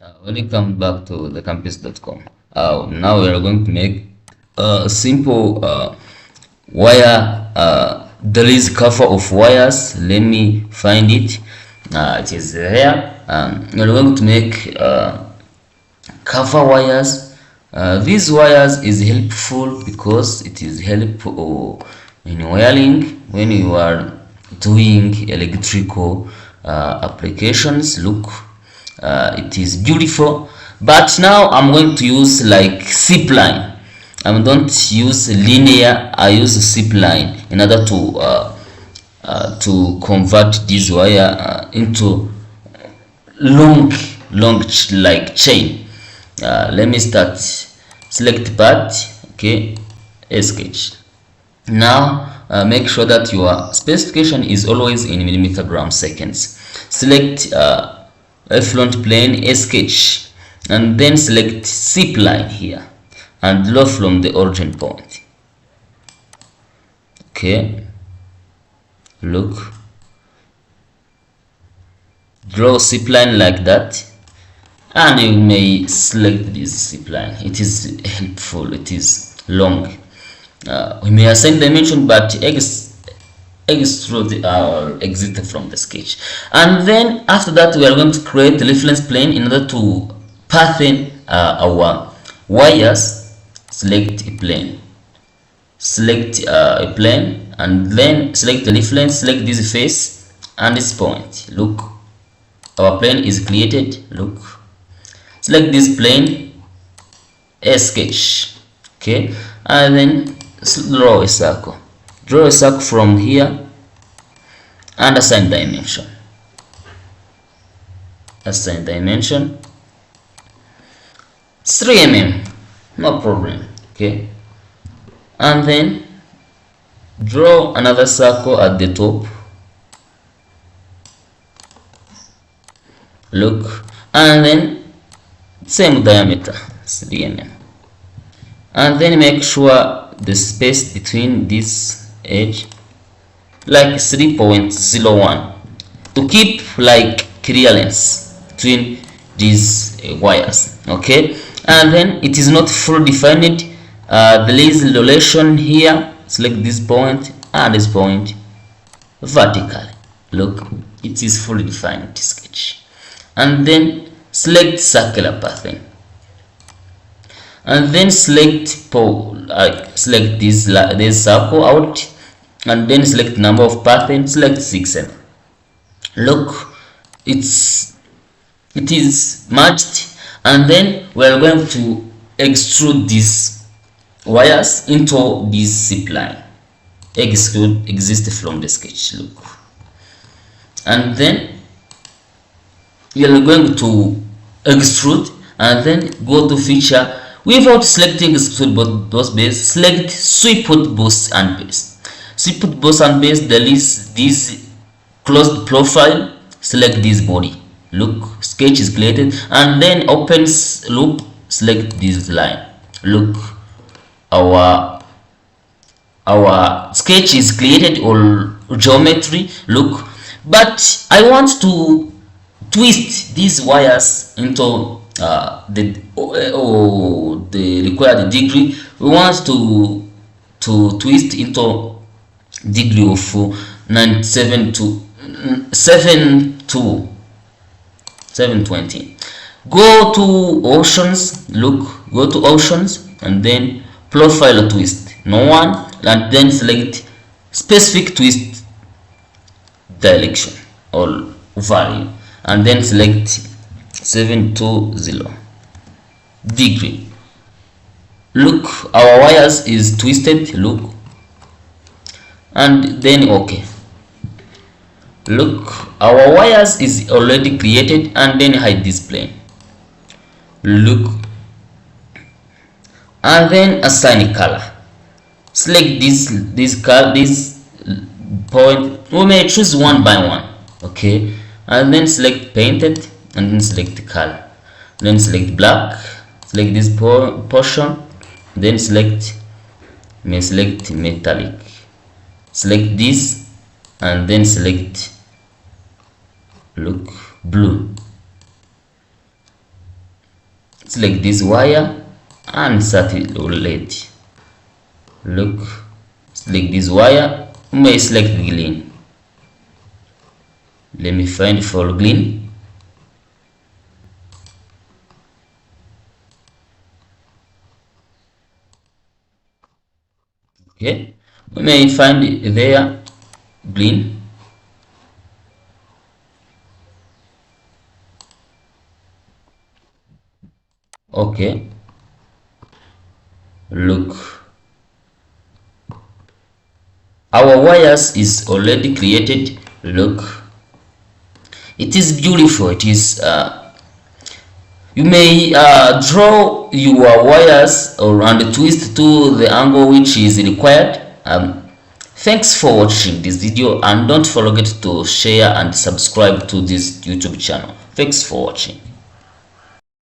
Welcome back to thecampus.com. Now we are going to make a simple wire. There is cover of wires. Let me find it. It is here. We are going to make cover wires. These wires is helpful because it is helpful in wiring when you are doing electrical applications. Look, it is beautiful, but now I'm going to use like zip line. I don't use linear, I use zip line in order to convert this wire into long like chain. Let me start. Select part, okay, a sketch. Now make sure that your specification is always in millimeter gram seconds. Select a front plane, a sketch, and then select zip line here and draw from the origin point. Okay, look, draw zip line like that, and you may select this zip line. It is helpful, it is long. We may assign dimension, but extrude or exit from the sketch. And then after that, we are going to create a reference plane in order to pattern our wires. Select a plane, select a plane, and then select the reference, select this face and this point. Look, our plane is created. Look, select this plane, a sketch, okay, and then draw a circle. Draw a circle from here and assign dimension. Assign dimension 3 mm, no problem, okay. And then draw another circle at the top. Look, and then same diameter 3 mm, and then make sure the space between this edge like 3.01 to keep like clearance between these wires, okay. And then it is not fully defined. There is relation here. Select this point and this point vertically. Look, it is fully defined sketch. And then select circular pattern, and then select select this circle out, and then select number of pattern, select 6 mm. Look, it is matched, and then we are going to extrude these wires into this zip line. Extrude exist from the sketch. Look, and then we are going to extrude, and then go to feature. Without selecting extrude both base, select sweep both and base. Sweep both and base, there is this closed profile. Select this body. Look, sketch is created, and then opens loop. Select this line. Look, our sketch is created or geometry. Look, but I want to twist these wires into the required degree. We want to twist into degree of 720. Go to options. Look, go to options, and then profile twist, no one, and then select specific twist direction or value, and then select 720 degree. Look, our wires is twisted. Look, and then okay. Look, our wires is already created, and then hide this plane. Look, and then assign color. Select this point. We may choose one by one, okay, and then select painted, and then select color, then select black, select this portion, then select metallic, select this, and then select, look, blue. select this wire and insert it already. Look, select this wire, you may select green. Let me find for green. Okay, we may find it there, green. Okay, look, our wires is already created. Look, it is beautiful. It is you may draw your wires and twist to the angle which is required. Thanks for watching this video, and don't forget to share and subscribe to this YouTube channel. Thanks for watching.